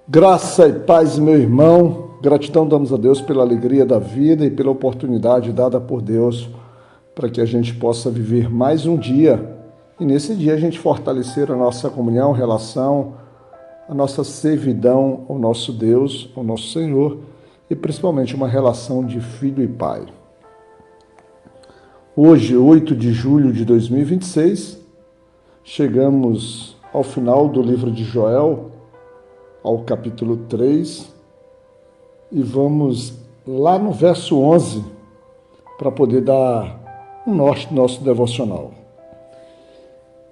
Graça e paz, meu irmão. Gratidão damos a Deus pela alegria da vida e pela oportunidade dada por Deus para que a gente possa viver mais um dia. E nesse dia a gente fortalecer a nossa comunhão, relação, a nossa servidão ao nosso Deus, ao nosso Senhor e principalmente uma relação de filho e pai. Hoje, 8 de julho de 2026, chegamos ao final do livro de Joel, ao capítulo 3, e vamos lá no verso 11 para poder dar um norte do nosso devocional.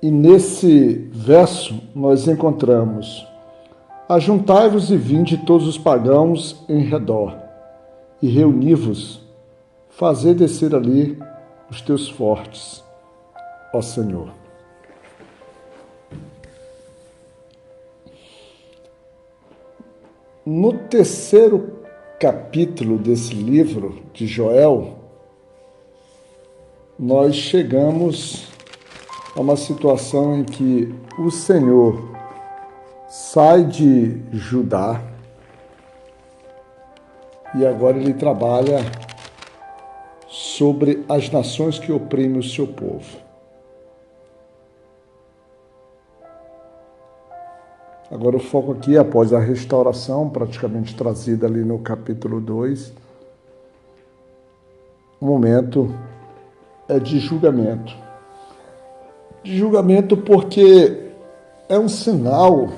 E nesse verso nós encontramos: ajuntai-vos e vinde todos os pagãos em redor, e reuni-vos, fazei descer ali os teus fortes, ó Senhor. No terceiro capítulo desse livro de Joel, nós chegamos a uma situação em que o Senhor sai de Judá e agora ele trabalha sobre as nações que oprimem o seu povo. Agora o foco aqui, após a restauração praticamente trazida ali no capítulo 2, o momento é de julgamento. De julgamento porque é um sinal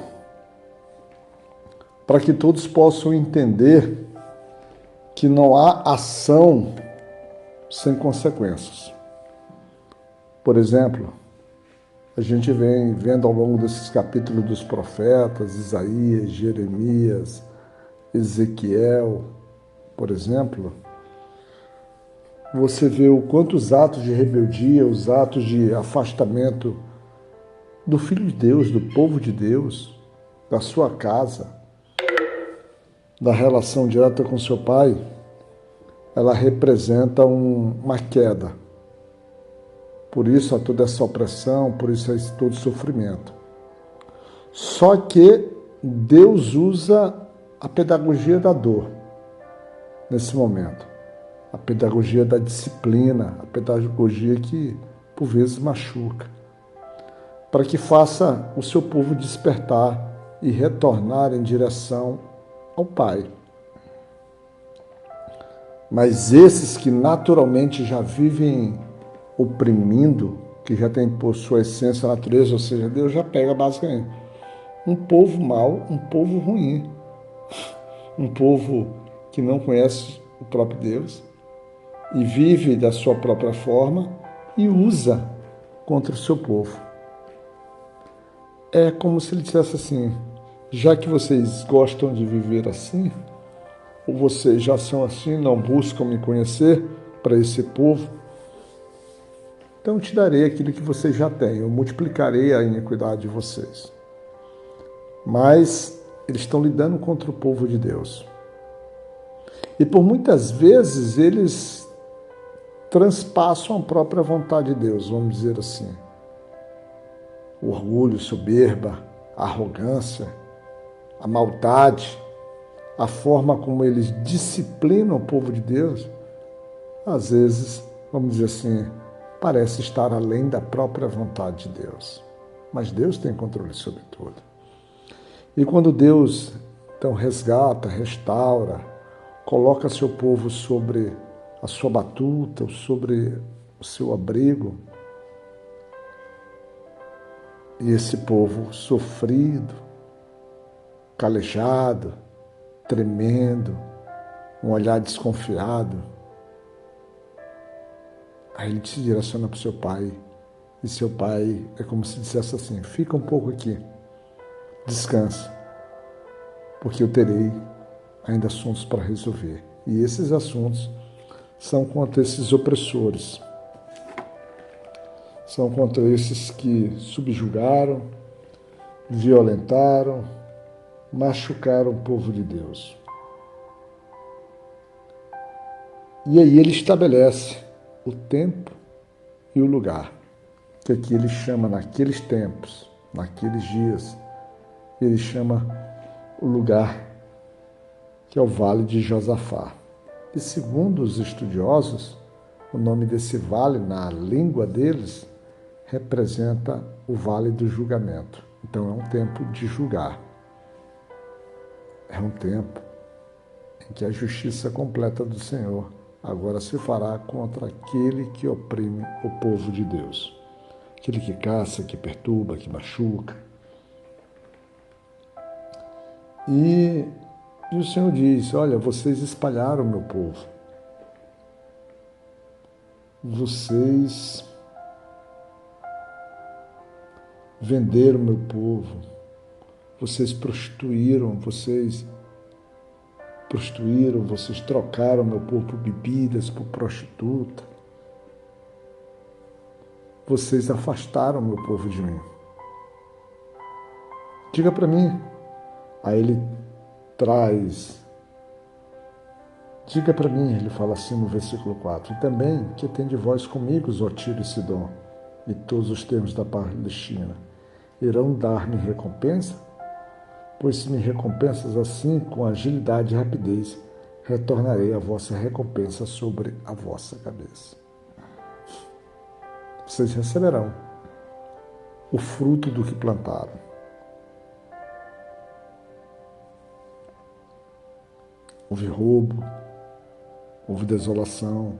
para que todos possam entender que não há ação sem consequências. Por exemplo, a gente vem vendo ao longo desses capítulos dos profetas, Isaías, Jeremias, Ezequiel, por exemplo, você vê o quanto os atos de rebeldia, os atos de afastamento do Filho de Deus, do povo de Deus, da sua casa, da relação direta com seu Pai, ela representa uma queda. Por isso há toda essa opressão, por isso há todo sofrimento. Só que Deus usa a pedagogia da dor nesse momento. A pedagogia da disciplina, a pedagogia que por vezes machuca, para que faça o seu povo despertar e retornar em direção ao Pai. Mas esses que naturalmente já vivem oprimindo, que já tem por sua essência a natureza, ou seja, Deus já pega basicamente um povo mau, um povo ruim, um povo que não conhece o próprio Deus e vive da sua própria forma e usa contra o seu povo. É como se ele dissesse assim: já que vocês gostam de viver assim, ou vocês já são assim, não buscam me conhecer para esse povo, então te darei aquilo que vocês já têm, eu multiplicarei a iniquidade de vocês. Mas eles estão lidando contra o povo de Deus. E por muitas vezes eles transpassam a própria vontade de Deus, vamos dizer assim. O orgulho, soberba, a arrogância, a maldade, a forma como eles disciplinam o povo de Deus, às vezes, vamos dizer assim, parece estar além da própria vontade de Deus. Mas Deus tem controle sobre tudo. E quando Deus, então, resgata, restaura, coloca seu povo sobre a sua batuta, sobre o seu abrigo, e esse povo sofrido, calejado, tremendo, um olhar desconfiado, aí ele se direciona para o seu pai, e seu pai é como se dissesse assim: fica um pouco aqui, descansa, porque eu terei ainda assuntos para resolver. E esses assuntos são contra esses opressores, são contra esses que subjugaram, violentaram, machucaram o povo de Deus. E aí ele estabelece o tempo e o lugar, que aqui ele chama naqueles tempos, naqueles dias, ele chama o lugar que é o Vale de Josafá. E segundo os estudiosos, o nome desse vale, na língua deles, representa o Vale do Julgamento. Então é um tempo de julgar. É um tempo em que a justiça completa do Senhor agora se fará contra aquele que oprime o povo de Deus. Aquele que caça, que perturba, que machuca. E o Senhor diz, olha, vocês espalharam o meu povo. Vocês venderam o meu povo. Vocês prostituíram, vocês trocaram meu povo por bebidas, por prostituta. Vocês afastaram meu povo de mim. Diga para mim. Aí ele traz. Diga para mim, ele fala assim no versículo 4. E também que tem de vós comigo, ó Tiro e Sidom, e todos os termos da Palestina. Irão dar-me recompensa? Pois se me recompensas assim, com agilidade e rapidez, retornarei a vossa recompensa sobre a vossa cabeça. Vocês receberão o fruto do que plantaram. Houve roubo, houve desolação,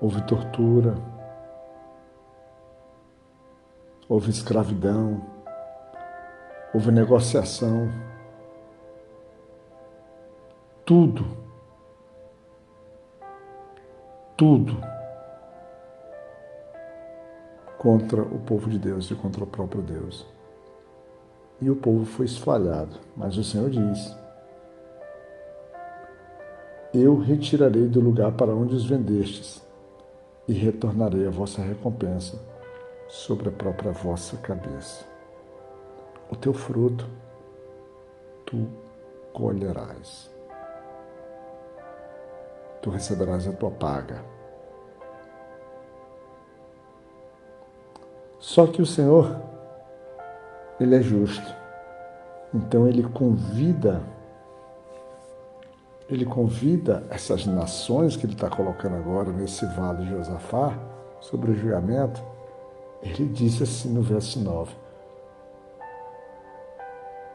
houve tortura, houve escravidão, houve negociação. Tudo contra o povo de Deus e contra o próprio Deus. E o povo foi espalhado. Mas o Senhor diz, eu retirarei do lugar para onde os vendestes e retornarei a vossa recompensa sobre a própria vossa cabeça. O teu fruto tu colherás. Tu receberás a tua paga. Só que o Senhor, Ele é justo. Então Ele convida essas nações que Ele está colocando agora nesse vale de Josafá, sobre o julgamento. Ele diz assim no verso 9,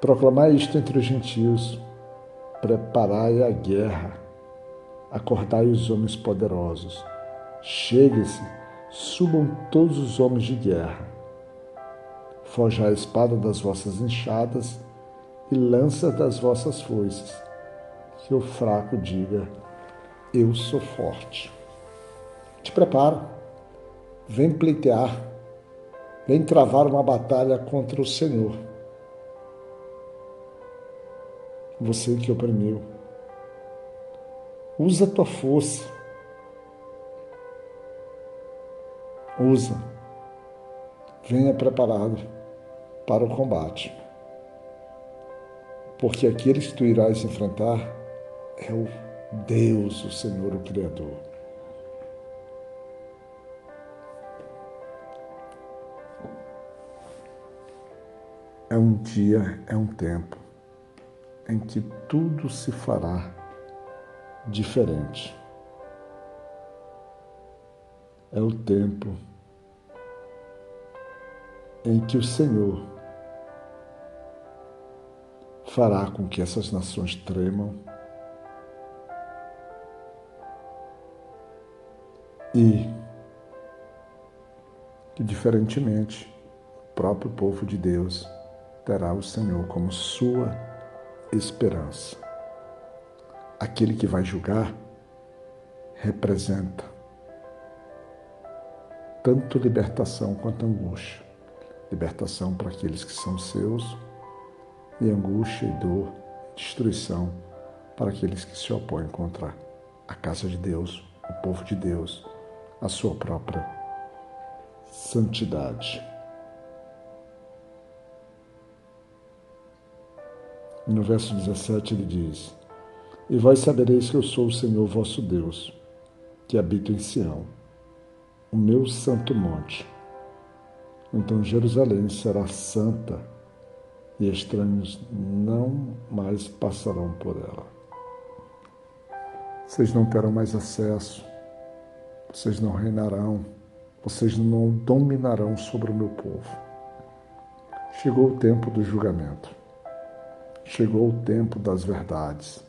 proclamai isto entre os gentios, preparai a guerra, acordai os homens poderosos, chegue-se, subam todos os homens de guerra, forjai a espada das vossas enxadas e lança das vossas foices, que o fraco diga, eu sou forte. Te prepara, vem pleitear, vem travar uma batalha contra o Senhor. Você que oprimiu. Usa a tua força. Usa. Venha preparado para o combate. Porque aqueles que tu irás enfrentar é o Deus, o Senhor, o Criador. É um dia, é um tempo em que tudo se fará diferente. É o tempo em que o Senhor fará com que essas nações tremam e que, diferentemente, o próprio povo de Deus terá o Senhor como sua esperança. Aquele que vai julgar representa tanto libertação quanto angústia. Libertação para aqueles que são seus e angústia e dor, destruição para aqueles que se opõem contra a casa de Deus, o povo de Deus, a sua própria santidade. E no verso 17 ele diz, e vós sabereis que eu sou o Senhor vosso Deus, que habito em Sião, o meu santo monte. Então Jerusalém será santa e estranhos não mais passarão por ela. Vocês não terão mais acesso, vocês não reinarão, vocês não dominarão sobre o meu povo. Chegou o tempo do julgamento. Chegou o tempo das verdades.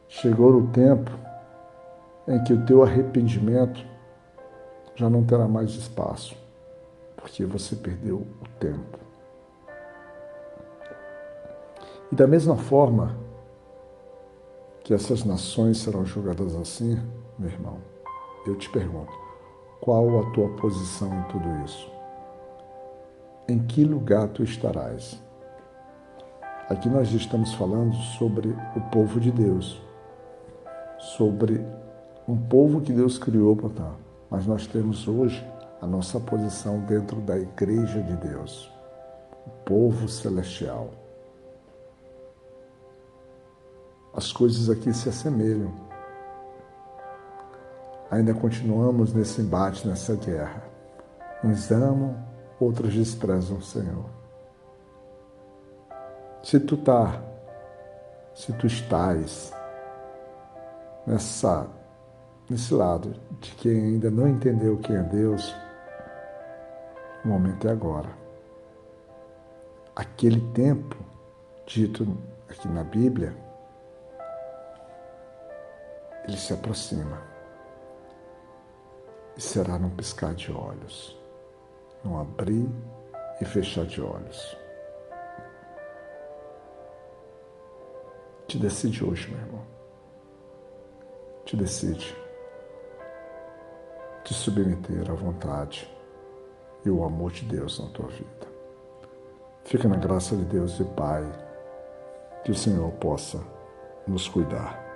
Chegou o tempo em que o teu arrependimento já não terá mais espaço, porque você perdeu o tempo. E da mesma forma que essas nações serão julgadas assim, meu irmão, eu te pergunto, qual a tua posição em tudo isso? Em que lugar tu estarás? Aqui nós estamos falando sobre o povo de Deus, sobre um povo que Deus criou para estar. Mas nós temos hoje a nossa posição dentro da Igreja de Deus, o povo celestial. As coisas aqui se assemelham. Ainda continuamos nesse embate, nessa guerra. Uns amam, outros desprezam o Senhor. Se tu estás nesse lado de quem ainda não entendeu quem é Deus, o momento é agora. Aquele tempo dito aqui na Bíblia, ele se aproxima. E será num piscar de olhos, num abrir e fechar de olhos. Te decide hoje, meu irmão. Te decide. Te submeter à vontade e o amor de Deus na tua vida. Fica na graça de Deus e Pai, que o Senhor possa nos cuidar.